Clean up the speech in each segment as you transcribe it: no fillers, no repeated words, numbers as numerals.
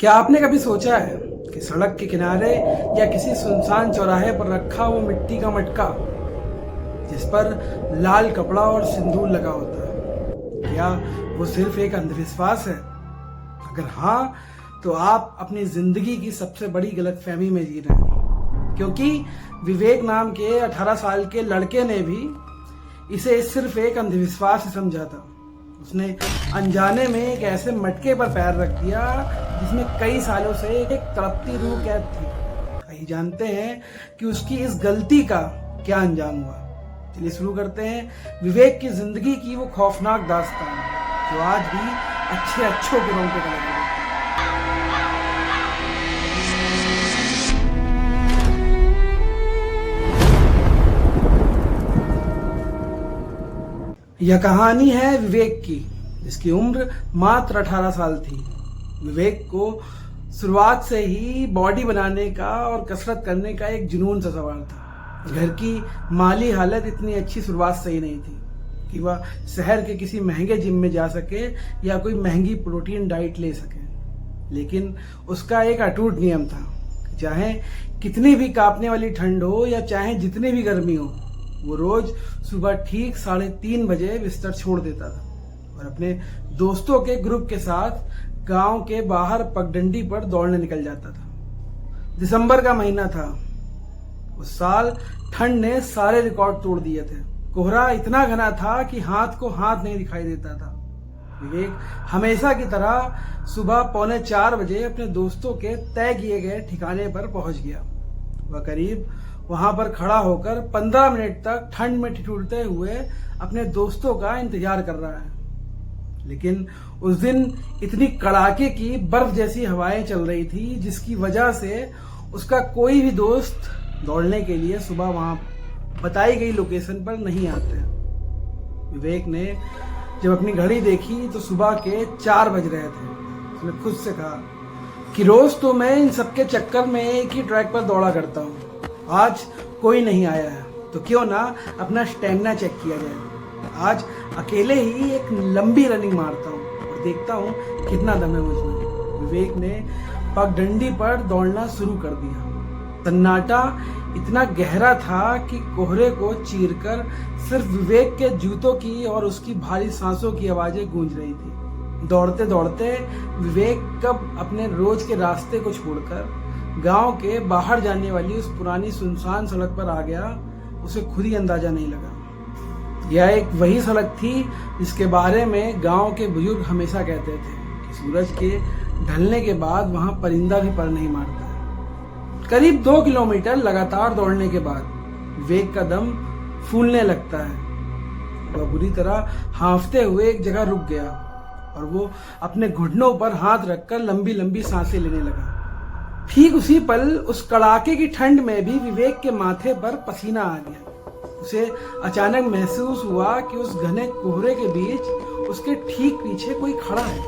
क्या आपने कभी सोचा है कि सड़क के किनारे या किसी सुनसान चौराहे पर रखा वो मिट्टी का मटका जिस पर लाल कपड़ा और सिंदूर लगा होता है, क्या वो सिर्फ एक अंधविश्वास है? अगर हाँ, तो आप अपनी जिंदगी की सबसे बड़ी गलतफहमी में जी रहे हैं, क्योंकि विवेक नाम के 18 साल के लड़के ने भी इसे सिर्फ एक अंधविश्वास ही समझा था। उसने अनजाने में एक ऐसे मटके पर पैर रख दिया जिसमें कई सालों से एक तड़पती रूह कैद थी। कई जानते हैं कि उसकी इस गलती का क्या अंजाम हुआ। चलिए शुरू करते हैं विवेक की जिंदगी की वो खौफनाक दास्तान जो आज भी अच्छों के रोंगटे खड़े कर देती है। यह कहानी है विवेक की, जिसकी उम्र मात्र 18 साल थी। विवेक को शुरुआत से ही बॉडी बनाने का और कसरत करने का एक जुनून सा सवाल था। घर की माली हालत इतनी अच्छी शुरुआत से ही नहीं थी कि वह शहर के किसी महंगे जिम में जा सके या कोई महंगी प्रोटीन डाइट ले सके, लेकिन उसका एक अटूट नियम था, चाहे कितनी भी कांपने वाली ठंड हो या चाहे जितनी भी गर्मी हो, वो रोज सुबह ठीक 3:30 बजे बिस्तर छोड़ देता था और अपने दोस्तों के ग्रुप के साथ गांव के बाहर पगडंडी पर दौड़ने निकल जाता था। दिसंबर का महीना था। उस साल ठंड ने सारे रिकॉर्ड तोड़ दिए थे। कोहरा इतना घना था कि हाथ को हाथ नहीं दिखाई देता था। विवेक हमेशा की तरह सुबह 3:45 बजे अपने दोस्तों के तय किए गए ठिकाने पर पहुंच गया। वह करीब वहां पर खड़ा होकर 15 मिनट तक ठंड में ठिठुरते हुए अपने दोस्तों का इंतजार कर रहा है। लेकिन उस दिन इतनी कड़ाके की बर्फ जैसी हवाएं चल रही थी जिसकी वजह से उसका कोई भी दोस्त दौड़ने के लिए सुबह वहां बताई गई लोकेशन पर नहीं आते। विवेक ने जब अपनी घड़ी देखी तो सुबह के 4 बज रहे थे। उसने खुद से कहा कि रोज तो मैं इन सबके चक्कर में एक ही ट्रैक पर दौड़ा करता हूँ, आज कोई नहीं आया है तो क्यों ना अपना स्टेमिना चेक किया जाए। आज अकेले ही एक लंबी रनिंग मारता हूँ और देखता हूँ कितना दम है मुझमें। विवेक ने पगडंडी पर दौड़ना शुरू कर दिया। सन्नाटा इतना गहरा था कि कोहरे को चीरकर सिर्फ विवेक के जूतों की और उसकी भारी सांसों की आवाजें गूंज रही थी। दौड़ते दौड़ते विवेक कब अपने रोज के रास्ते को छोड़कर गांव के बाहर जाने वाली उस पुरानी सुनसान सड़क पर आ गया, उसे खुद ही अंदाजा नहीं लगा। यह एक वही सड़क थी जिसके बारे में गांव के बुजुर्ग हमेशा कहते थे कि सूरज के ढलने के बाद वहां परिंदा भी पर नहीं मारता है। करीब 2 किलोमीटर लगातार दौड़ने के बाद विवेक का दम फूलने लगता है। वह बुरी तरह हांफते हुए एक जगह रुक गया और वो अपने घुटनों पर हाथ रखकर लंबी लंबी सांसें लेने लगा। ठीक उसी पल उस कड़ाके की ठंड में भी विवेक के माथे पर पसीना आ गया। उसे अचानक महसूस हुआ कि उस घने कोहरे के बीच उसके ठीक पीछे कोई खड़ा है।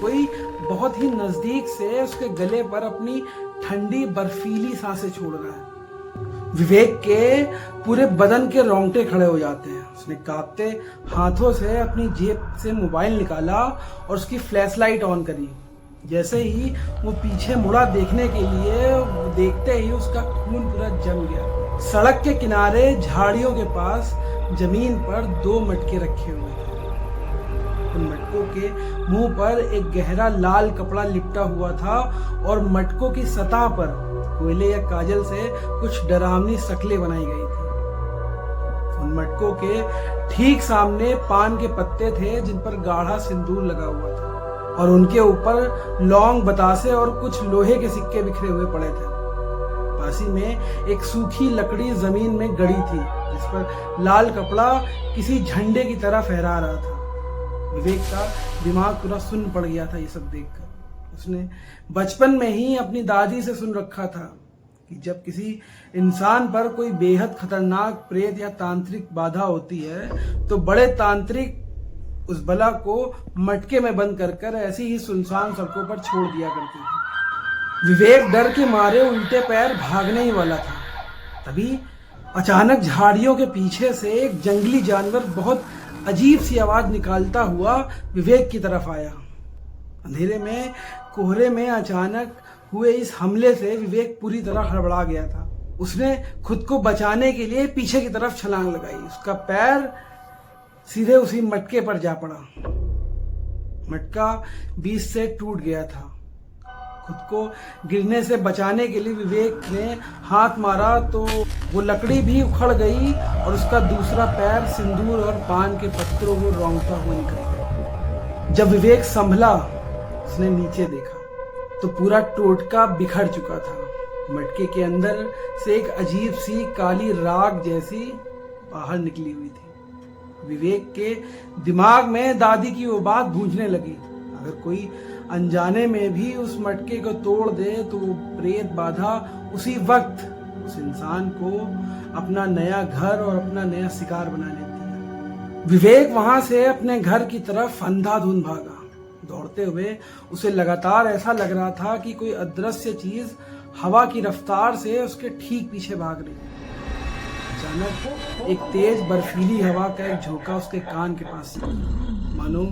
कोई बहुत ही नजदीक से उसके गले पर अपनी ठंडी बर्फीली सांसें छोड़ रहा है। विवेक के पूरे बदन के रोंगटे खड़े हो जाते हैं। उसने कांपते हाथों से अपनी जेब से मोबाइल निकाला और उसकी फ्लैशलाइट ऑन करी। जैसे ही वो पीछे मुड़ा देखने के लिए, देखते ही उसका खून पूरा जम गया। सड़क के किनारे झाड़ियों के पास जमीन पर 2 मटके रखे हुए थे। उन मटकों के मुंह पर एक गहरा लाल कपड़ा लिपटा हुआ था और मटकों की सतह पर कोयले या काजल से कुछ डरावनी शक्लें बनाई गई थी। उन मटकों के ठीक सामने पान के पत्ते थे जिन पर गाढ़ा सिंदूर लगा हुआ था और उनके ऊपर लौंग, बतासे और कुछ लोहे के सिक्के बिखरे हुए पड़े थे। पास ही में एक सूखी लकड़ी जमीन में गड़ी थी जिस पर लाल कपड़ा किसी झंडे की तरह फहरा रहा था। विवेक का दिमाग पूरा सुन्न पड़ गया था ये सब देखकर। उसने बचपन में ही अपनी दादी से सुन रखा था कि जब किसी इंसान पर कोई बेहद खतरनाक प्रेत या तांत्रिक बाधा होती है तो बड़े तांत्रिक उस बला को मटके में बंद कर ऐसी ही सुनसान सड़कों पर छोड़ दिया करते थे। विवेक डर के मारे उल्टे पैर भागने ही वाला था। तभी अचानक झाड़ियों के पीछे से एक जंगली जानवर बहुत अजीब सी आवाज निकालता हुआ विवेक की तरफ आया। अंधेरे में कोहरे में अचानक हुए इस हमले से विवेक पूरी तरह हड़बड़ा गया था। उसने खुद को बचाने के लिए पीछे की तरफ छलांग लगाई। उसका पैर सीधे उसी मटके पर जा पड़ा। मटका बीच से टूट गया था। खुद को गिरने से बचाने के लिए विवेक ने हाथ मारा तो वो लकड़ी भी उखड़ गई और उसका दूसरा पैर सिंदूर और पान के पत्तों को रौंदता हुआ निकल गया। जब विवेक संभला, उसने नीचे देखा तो पूरा टोटका बिखर चुका था। मटके के अंदर से एक अजीब सी काली राख जैसी बाहर निकली हुई थी। विवेक के दिमाग में दादी की वो बात गूंजने लगी, अगर कोई अनजाने में भी उस मटके को तोड़ दे तो वो प्रेत बाधा उसी वक्त उस इंसान को अपना नया घर और अपना नया शिकार बना लेती है। विवेक वहां से अपने घर की तरफ अंधाधुंध भागा। दौड़ते हुए उसे लगातार ऐसा लग रहा था कि कोई अदृश्य चीज हवा की रफ्तार से उसके ठीक पीछे भाग रही है। अचानक एक तेज बर्फीली हवा का एक झोंका उसके कान के पास से, मानो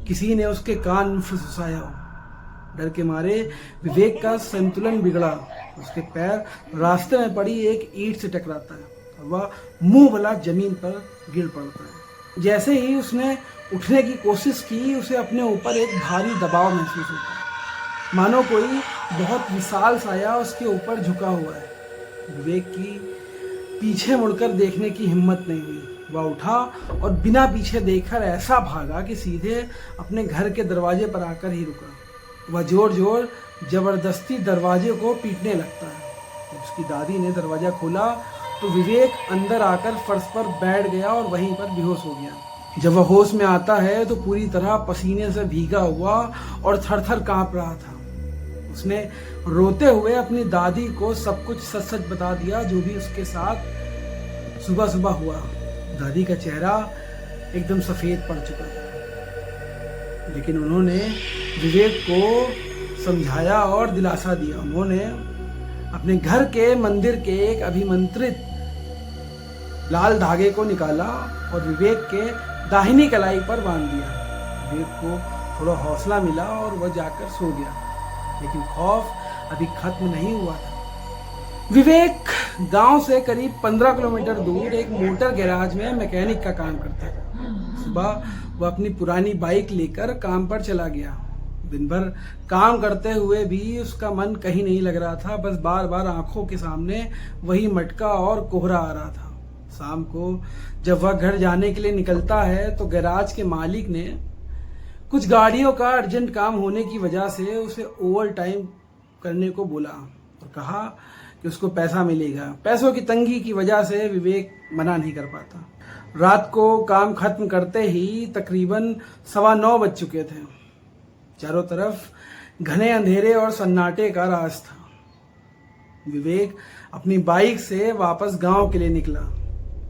किसी ने उसके कान में फुसफुसाया हो। डर के मारे विवेक का संतुलन बिगड़ा। उसके पैर रास्ते में पड़ी एक ईंट से टकराता है और वह मुंह भला जमीन पर गिर पड़ता है। जैसे ही उसने उठने की कोशिश की, उसे अपने ऊपर एक भारी दबाव महसूस होता है, मानो कोई बहुत विशाल साया उसके ऊपर झुका हुआ है। विवेक की पीछे मुड़कर देखने की हिम्मत नहीं हुई। वह उठा और बिना पीछे देखकर ऐसा भागा कि सीधे अपने घर के दरवाजे पर आकर ही रुका। वह जोर जोर जबरदस्ती दरवाजे को पीटने लगता है। जब उसकी दादी ने दरवाजा खोला तो विवेक अंदर आकर फर्श पर बैठ गया और वहीं पर बेहोश हो गया। जब वह होश में आता है तो पूरी तरह पसीने से भीगा हुआ और थर-थर कांप रहा था। उसने रोते हुए अपनी दादी को सब कुछ सच सच बता दिया, जो भी उसके साथ सुबह सुबह हुआ। दादी का चेहरा एकदम सफेद पड़ चुका था, लेकिन उन्होंने विवेक को समझाया और दिलासा दिया। उन्होंने अपने घर के मंदिर के एक अभिमंत्रित लाल धागे को निकाला और विवेक के दाहिनी कलाई पर बांध दिया। विवेक को थोड़ा हौसला मिला और वह जाकर सो गया, लेकिन खौफ अभी खत्म नहीं हुआ था। विवेक गांव से करीब 15 किलोमीटर दूर एक मोटर गैराज में मैकेनिक का काम करता था। सुबह वह अपनी पुरानी बाइक लेकर काम पर चला गया। दिन भर काम करते हुए भी उसका मन कहीं नहीं लग रहा था। बस बार बार आंखों के सामने वही मटका और कोहरा आ रहा था। शाम को जब वह घर जाने के लिए निकलता है तो गैराज के मालिक ने कुछ गाड़ियों का अर्जेंट काम होने की वजह से उसे ओवर टाइम करने को बोला और कहा कि उसको पैसा मिलेगा। पैसों की तंगी की वजह से विवेक मना नहीं कर पाता। रात को काम खत्म करते ही तकरीबन 9:15 बज चुके थे। चारों तरफ घने अंधेरे और सन्नाटे का राज था। विवेक अपनी बाइक से वापस गांव के लिए निकला।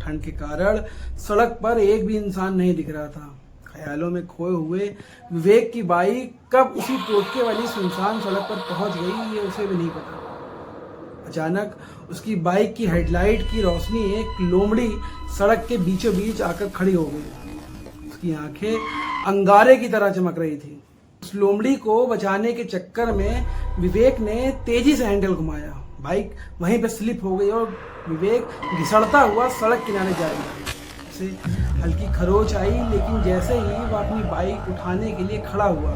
ठंड के कारण सड़क पर एक भी इंसान नहीं दिख रहा था। ख्यालों में खोए हुए विवेक की बाइक कब उसी टोटके वाली सुनसान सड़क पर पहुंच गई, ये उसे भी नहीं पता। अचानक उसकी बाइक की हेडलाइट की रोशनी एक लोमड़ी सड़क के बीचों बीच आकर खड़ी हो गई। उसकी आंखें अंगारे की तरह चमक रही थी। उस लोमड़ी को बचाने के चक्कर में विवेक ने तेजी से हैंडल घुमाया। बाइक वहीं पर स्लिप हो गई और विवेक घिसड़ता हुआ सड़क किनारे जा गया। उसे हल्की खरोच आई, लेकिन जैसे ही वह अपनी बाइक उठाने के लिए खड़ा हुआ,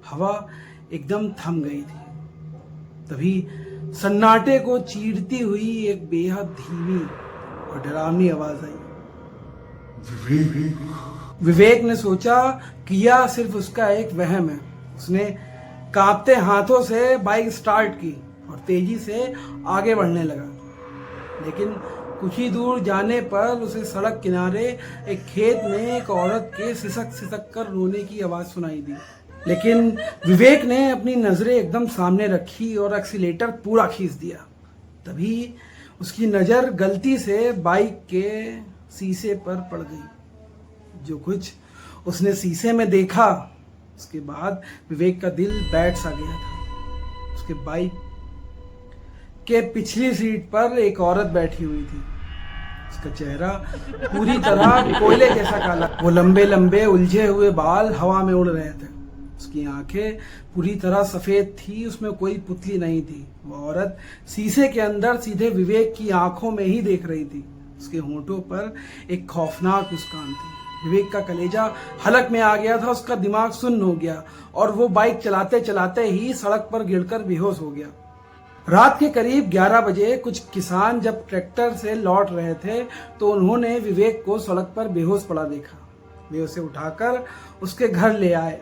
हवा एकदम थम गई थी। तभी सन्नाटे को चीरती हुई एक बेहद धीमी और डरावनी आवाज आई। विवेक ने सोचा कि यह सिर्फ उसका एक वहम है। उसने कांपते हाथों से बाइक स्टार्ट की और तेजी से आगे बढ़ने लगा। लेकिन कुछ ही दूर जाने पर उसे सड़क किनारे एक खेत में एक औरत के सिसक कर रोने की आवाज सुनाई दी। लेकिन विवेक ने अपनी नजरें एकदम सामने रखी और एक्सीलेटर पूरा खींच दिया। तभी उसकी नजर गलती से बाइक के शीशे पर पड़ गई। जो कुछ उसने शीशे में देखा, उसके बाद विवेक का दिल बैठ सा गया था। उसके बाइक के पिछली सीट पर एक औरत बैठी हुई थी। उसका चेहरा पूरी तरह कोयले जैसा काला। वो लंबे लंबे उलझे हुए बाल हवा में उड़ रहे थे। उसकी आंखें पूरी तरह सफेद थी, उसमें कोई पुतली नहीं थी। वो औरत शीशे के अंदर सीधे विवेक की आंखों में ही देख रही थी। उसके होंठों पर एक खौफनाक मुस्कान थी। विवेक का कलेजा हलक में आ गया था, उसका दिमाग सुन्न हो गया और वो बाइक चलाते चलाते ही सड़क पर गिरकर बेहोश हो गया। रात के करीब 11 बजे कुछ किसान जब ट्रैक्टर से लौट रहे थे तो उन्होंने विवेक को सड़क पर बेहोश पड़ा देखा। वे उसे उठाकर उसके घर ले आए।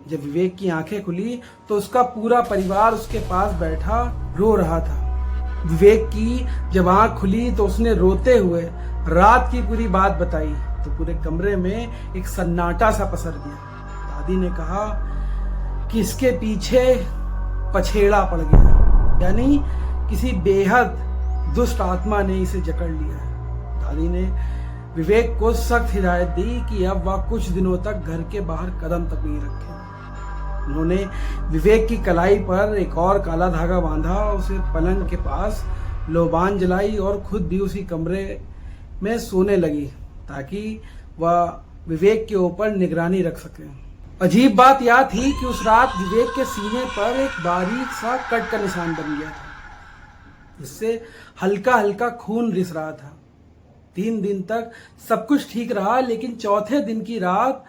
जब विवेक की आंखें खुली तो उसका पूरा परिवार उसके पास बैठा रो रहा था। विवेक की जब आंख खुली तो उसने रोते हुए रात की पूरी बात बताई तो पूरे कमरे में एक सन्नाटा सा पसर गया। दादी ने कहा कि इसके पीछे पछेड़ा पड़ गया, यानी किसी बेहद दुष्ट आत्मा ने इसे जकड़ लिया है। दादी ने विवेक को सख्त हिदायत दी कि अब वह कुछ दिनों तक घर के बाहर कदम तक नहीं रखे। उन्होंने विवेक की कलाई पर एक और काला धागा बांधा, उसे पलंग के पास लोबान जलाई और खुद भी उसी कमरे में सोने लगी ताकि वह विवेक के ऊपर निगरानी रख सके। अजीब बात यह थी कि उस रात विवेक के सीने पर एक बारीक सा कट का निशान बन गया था, जिससे हल्का हल्का खून रिस रहा था। 3 दिन तक सब कुछ ठीक रहा, लेकिन चौथे दिन की रात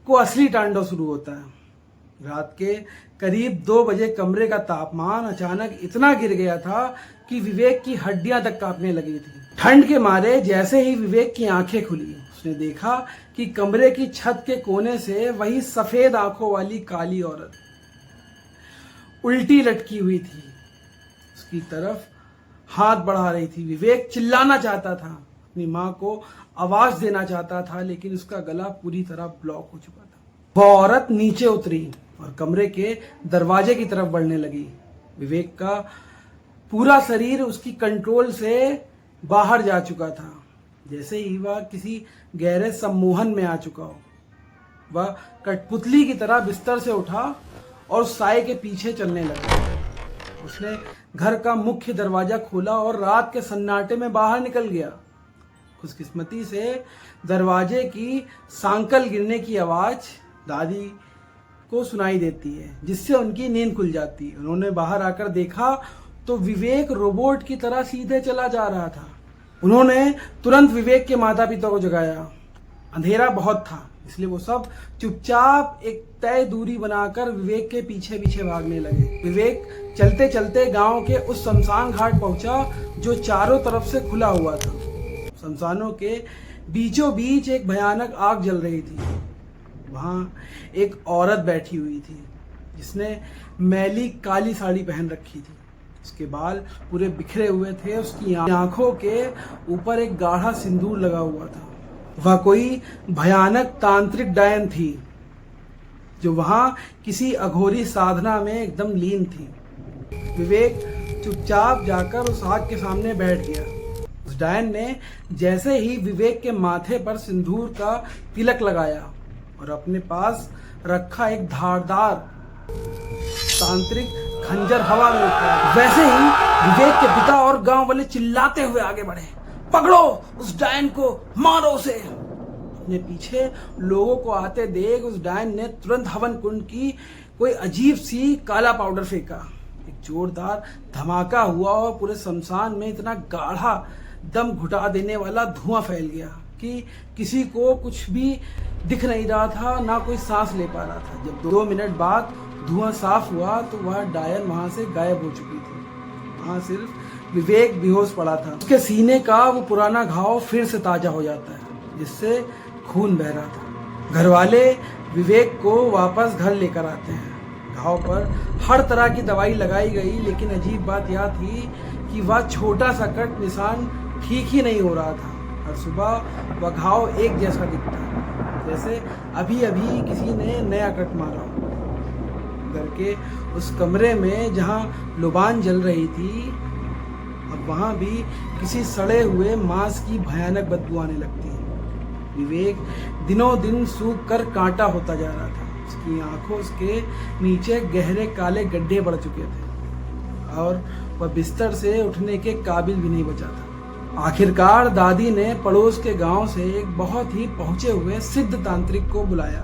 को असली तांडव शुरू होता है। रात के करीब 2 बजे कमरे का तापमान अचानक इतना गिर गया था कि विवेक की हड्डियां तक कांपने लगी थी। ठंड के मारे जैसे ही विवेक की आंखें खुली, उसने देखा कि कमरे की छत के कोने से वही सफेद आंखों वाली काली औरत उल्टी लटकी हुई थी, उसकी तरफ हाथ बढ़ा रही थी। विवेक चिल्लाना चाहता था, अपनी मां को आवाज देना चाहता था, लेकिन उसका गला पूरी तरह ब्लॉक हो चुका था। वह औरत नीचे उतरी और कमरे के दरवाजे की तरफ बढ़ने लगी। विवेक का पूरा शरीर उसकी कंट्रोल से बाहर जा चुका था, जैसे ही वह किसी गहरे सम्मोहन में आ चुका हो। वह कठपुतली की तरह बिस्तर से उठा और साए के पीछे चलने लगा। उसने घर का मुख्य दरवाजा खोला और रात के सन्नाटे में बाहर निकल गया। खुशकिस्मती से दरवाजे की सांकल गिरने की आवाज दादी को सुनाई देती है, जिससे उनकी नींद खुल जाती है। उन्होंने बाहर आकर देखा तो विवेक रोबोट की तरह सीधे चला जा रहा था। उन्होंने तुरंत विवेक के माता पिता को जगाया। अंधेरा बहुत था, इसलिए वो सब चुपचाप एक तय दूरी बनाकर विवेक के पीछे पीछे भागने लगे। विवेक चलते चलते गांव के उस शमशान घाट पहुंचा जो चारों तरफ से खुला हुआ था। शमशानों के बीचों बीच एक भयानक आग जल रही थी। वहां एक औरत बैठी हुई थी जिसने मैली काली साड़ी पहन रखी थी। उसके बाल पूरे बिखरे हुए थे। उसकी आंखों के ऊपर एक गाढ़ा सिंदूर लगा हुआ था। वह कोई भयानक तांत्रिक डायन थी जो वहां किसी अघोरी साधना में एकदम लीन थी। विवेक चुपचाप जाकर उस आग के सामने बैठ गया। उस डायन ने जैसे ही विवेक के माथे पर सिंदूर का तिलक लगाया और अपने पास रखा एक धारदार तांत्रिक खंजर हवा में उठाया, वैसे ही विवेक के पिता और गांव वाले चिल्लाते हुए आगे बढ़े, पकड़ो उस डायन को, मारो उसे। अपने पीछे लोगों को आते देख उस डायन ने तुरंत हवन कुंड की कोई अजीब सी काला पाउडर फेंका। एक जोरदार धमाका हुआ और पूरे शमशान में इतना गाढ़ा दम घुटा देने वाला धुआं फैल गया कि किसी को कुछ भी दिख नहीं रहा था, ना कोई सांस ले पा रहा था। जब 2 मिनट बाद धुआं साफ हुआ तो वह डायन वहां से गायब हो चुकी थी। वहां सिर्फ विवेक बेहोश पड़ा था। उसके सीने का वो पुराना घाव फिर से ताजा हो जाता है, जिससे खून बह रहा था। घर वाले विवेक को वापस घर लेकर आते हैं। घाव पर हर तरह की दवाई लगाई गई, लेकिन अजीब बात यह थी कि वह छोटा सा कट निशान ठीक ही नहीं हो रहा था। हर सुबह वह घाव एक जैसा दिखता, जैसे अभी अभी किसी ने नया कट मारा हो। घर के उस कमरे में जहां लुबान जल रही थी, अब वहां भी किसी सड़े हुए मांस की भयानक बदबू आने लगती है। विवेक दिनों दिन सूख कर कांटा होता जा रहा था। उसकी आंखों के नीचे गहरे काले गड्ढे बढ़ चुके थे और वह बिस्तर से उठने के काबिल भी नहीं बचा था। आखिरकार दादी ने पड़ोस के गांव से एक बहुत ही पहुंचे हुए सिद्ध तांत्रिक को बुलाया।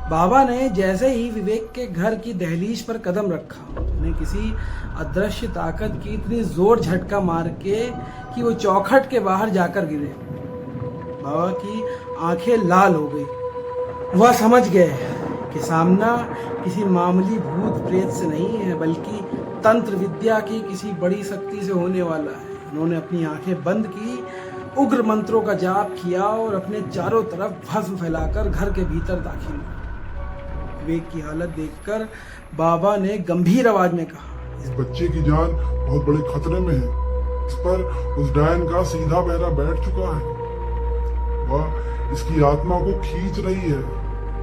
बाबा ने जैसे ही विवेक के घर की दहलीज पर कदम रखा, उन्हें किसी अदृश्य ताकत की इतनी जोर झटका मार के कि वो चौखट के बाहर जाकर गिरे। बाबा की आंखें लाल हो गई। वह समझ गए कि सामना किसी मामूली भूत प्रेत से नहीं है, बल्कि तंत्र विद्या की किसी बड़ी शक्ति से होने वाला है। उन्होंने अपनी आंखें बंद की, उग्र मंत्रों का जाप किया और अपने चारों तरफ भस्म फैलाकर घर के भीतर दाखिल हुए। विवेक की हालत देखकर बाबा ने गंभीर आवाज में कहा, इस बच्चे की जान बहुत बड़े खतरे में है। इस पर उस डायन का सीधा पैरा बैठ चुका है। वह इसकी आत्मा को खींच रही है।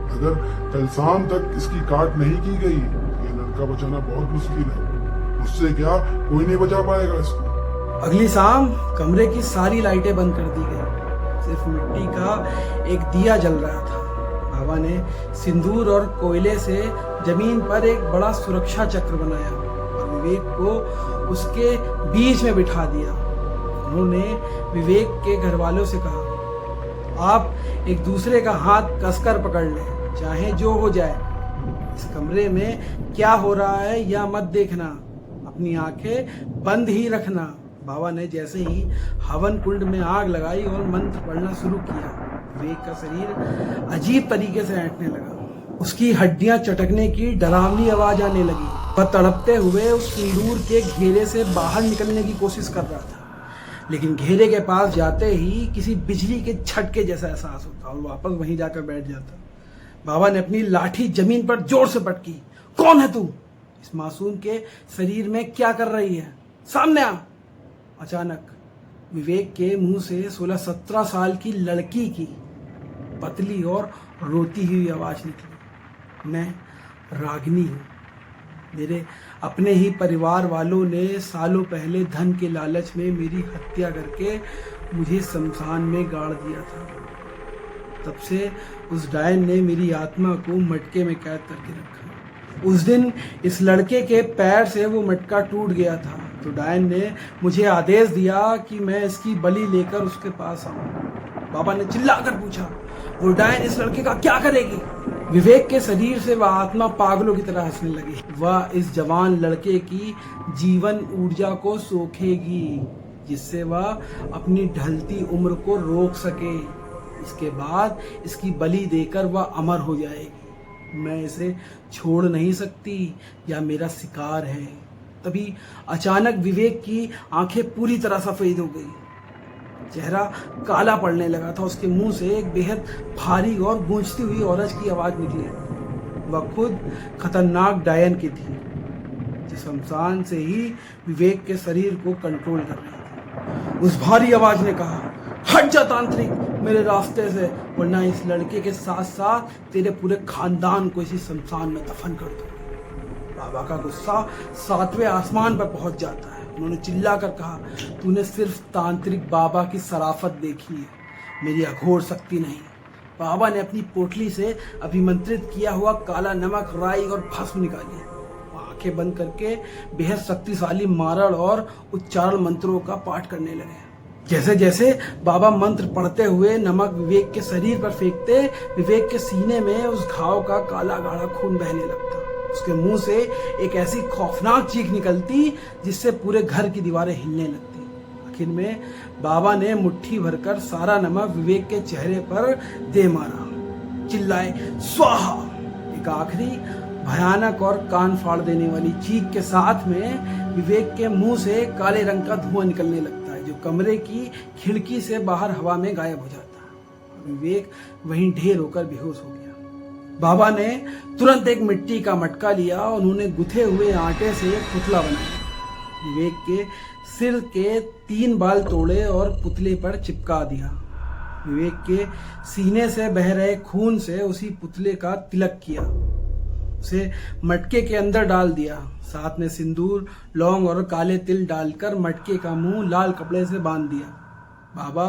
अगर कल शाम तक इसकी काट नहीं की गई तो ये लड़का बचाना बहुत मुश्किल है। उससे क्या कोई नहीं बचा पाएगा इसको। अगली शाम कमरे की सारी लाइटें बंद कर दी गई। सिर्फ मिट्टी का एक दिया जल रहा था। बाबा ने सिंदूर और कोयले से जमीन पर एक बड़ा सुरक्षा चक्र बनाया और विवेक को उसके बीच में बिठा दिया। उन्होंने विवेक के घर वालों से कहा, आप एक दूसरे का हाथ कसकर पकड़ लें, चाहे जो हो जाए। इस कमरे में क्या हो रहा है या मत देखना, अपनी आंखें बंद ही रखना। बाबा ने जैसे ही हवन कुंड में आग लगाई और मंत्र पढ़ना शुरू किया, विवेक का शरीर अजीब तरीके से ऐंठने लगा। उसकी हड्डियां चटकने की डरावनी आवाज आने लगी। वह तड़पते हुए उस सिंदूर के घेरे से बाहर निकलने की कोशिश कर रहा था, लेकिन घेरे के पास जाते ही किसी बिजली के झटके जैसा एहसास होता और वापस वहीं जाकर बैठ जाता। बाबा ने अपनी लाठी जमीन पर जोर से पटकी। कौन है तू? इस मासूम के शरीर में क्या कर रही है? सामने आ। अचानक विवेक के मुंह से 16-17 साल की लड़की की पतली और रोती हुई आवाज निकली, मैं रागिनी हूँ। मेरे अपने ही परिवार वालों ने सालों पहले धन के लालच में मेरी हत्या करके मुझे शमशान में गाड़ दिया था। तब से उस डायन ने मेरी आत्मा को मटके में कैद करके रखा। उस दिन इस लड़के के पैर से वो मटका टूट गया था, तो डायन ने मुझे आदेश दिया कि मैं इसकी बलि लेकर उसके पास आऊं। बाबा ने चिल्लाकर पूछा, वो डायन इस लड़के का क्या करेगी? विवेक के शरीर से वह आत्मा पागलों की तरह हंसने लगी। वह इस जवान लड़के की जीवन ऊर्जा को सोखेगी, जिससे वह अपनी ढलती उम्र को रोक सके। इसके बाद इसकी बलि देकर वह अमर हो जाएगी। मैं इसे छोड़ नहीं सकती, या मेरा शिकार है। तभी अचानक विवेक की आंखें पूरी तरह सफेद हो गई, चेहरा काला पड़ने लगा था। उसके मुंह से एक बेहद भारी और गूंजती हुई औरत की आवाज निकली। वह खुद खतरनाक डायन की थी, जो शमशान से ही विवेक के शरीर को कंट्रोल कर रही थी। उस भारी आवाज ने कहा, हट जा तांत्रिक मेरे रास्ते से, वरना इस लड़के के साथ साथ तेरे पूरे खानदान को इसी शमशान में दफन कर दूंगी। बाबा का गुस्सा 7वें आसमान पर पहुंच जाता है। उन्होंने चिल्लाकर कहा, तूने सिर्फ तांत्रिक बाबा की शराफत देखी है, मेरी अघोर शक्ति नहीं। बाबा ने अपनी पोटली से अभिमंत्रित किया हुआ काला नमक, राई और भस्म निकाली। आंखें बंद करके बेहद शक्तिशाली मारण और उच्चारण मंत्रों का पाठ करने लगे। जैसे जैसे बाबा मंत्र पढ़ते हुए नमक विवेक के शरीर पर फेंकते, विवेक के सीने में उस घाव का काला गाढ़ा खून बहने लगता। उसके मुंह से एक ऐसी खौफनाक चीख निकलती जिससे पूरे घर की दीवारें हिलने लगती। आखिर में बाबा ने मुट्ठी भरकर सारा नमक विवेक के चेहरे पर दे मारा। चिल्लाए, स्वाहा। एक आखिरी भयानक और कान फाड़ देने वाली चीख के साथ में विवेक के मुंह से काले रंग का धुआं निकलने लगता है, जो कमरे की खिड़की से बाहर हवा में गायब हो जाता है। विवेक वहीं ढेर होकर बेहोश हो गया। बाबा ने तुरंत एक मिट्टी का मटका लिया और उन्होंने गुथे हुए आटे से एक पुतला बनाया। विवेक के सिर के 3 बाल तोड़े और पुतले पर चिपका दिया। विवेक के सीने से बह रहे खून से उसी पुतले का तिलक किया, उसे मटके के अंदर डाल दिया। साथ में सिंदूर, लौंग और काले तिल डालकर मटके का मुंह लाल कपड़े से बांध दिया। बाबा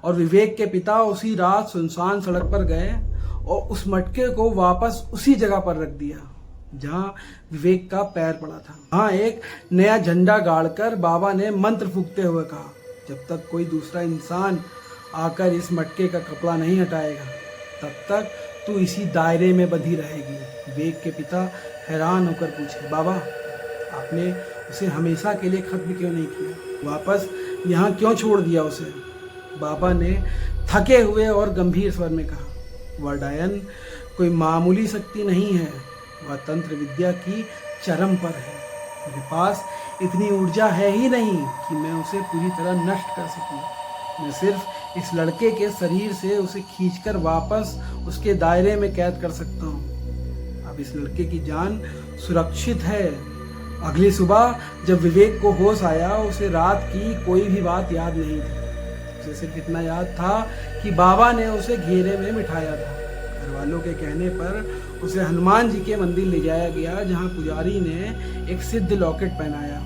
और विवेक के पिता उसी रात सुनसान सड़क पर गए और उस मटके को वापस उसी जगह पर रख दिया जहां विवेक का पैर पड़ा था। वहां एक नया झंडा गाड़कर बाबा ने मंत्र फूंकते हुए कहा, जब तक कोई दूसरा इंसान आकर इस मटके का कपड़ा नहीं हटाएगा, तब तक तू इसी दायरे में बंधी रहेगी। विवेक के पिता हैरान होकर पूछे, बाबा आपने उसे हमेशा के लिए खत्म क्यों नहीं किया, वापस यहाँ क्यों छोड़ दिया उसे? बाबा ने थके हुए और गंभीर स्वर में कहा, वह डायन कोई मामूली शक्ति नहीं है, वह तंत्र विद्या की चरम पर है। मेरे पास इतनी ऊर्जा है ही नहीं कि मैं उसे पूरी तरह नष्ट कर सकूं। मैं सिर्फ इस लड़के के शरीर से उसे खींचकर वापस उसके दायरे में कैद कर सकता हूं। अब इस लड़के की जान सुरक्षित है। अगली सुबह जब विवेक को होश आया, उसे रात की कोई भी बात याद नहीं थी। उसे सिर्फ इतना याद था कि बाबा ने उसे घेरे में बिठाया था। घर वालों के कहने पर उसे हनुमान जी के मंदिर ले जाया गया, जहां पुजारी ने एक सिद्ध लॉकेट पहनाया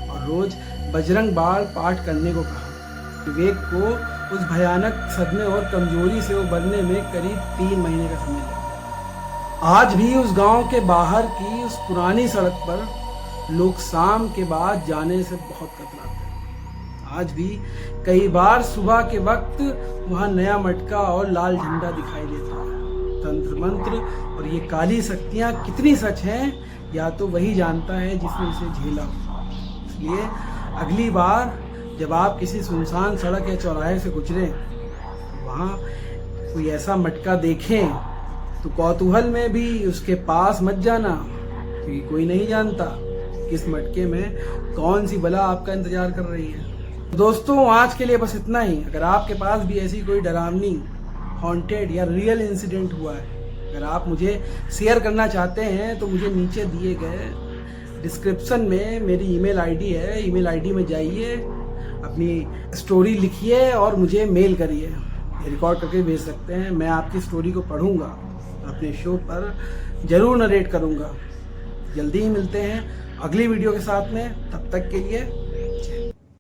और रोज बजरंग बाण पाठ करने को कहा। विवेक को उस भयानक सदमे और कमजोरी से उबरने में करीब 3 महीने का समय लगा। आज भी उस गांव के बाहर की उस पुरानी सड़क पर लोग शाम के बाद जाने से बहुत कतराते हैं। आज भी कई बार सुबह के वक्त वहां नया मटका और लाल झंडा दिखाई देता है। तंत्र मंत्र और ये काली शक्तियां कितनी सच हैं, या तो वही जानता है जिसने इसे झेला हो। इसलिए अगली बार जब आप किसी सुनसान सड़क या चौराहे से गुजरें, वहां कोई ऐसा मटका देखें तो कौतूहल में भी उसके पास मत जाना, क्योंकि कोई नहीं जानता किस मटके में कौन सी बला आपका इंतजार कर रही है। दोस्तों, आज के लिए बस इतना ही। अगर आपके पास भी ऐसी कोई डरावनी, हॉन्टेड या रियल इंसिडेंट हुआ है, अगर आप मुझे शेयर करना चाहते हैं तो मुझे नीचे दिए गए डिस्क्रिप्शन में मेरी ईमेल आईडी है। ईमेल आईडी में जाइए, अपनी स्टोरी लिखिए और मुझे मेल करिए। रिकॉर्ड करके भेज सकते हैं। मैं आपकी स्टोरी को पढ़ूंगा, अपने शो पर जरूर नरेट करूंगा। जल्दी ही मिलते हैं अगली वीडियो के साथ में। तब तक के लिए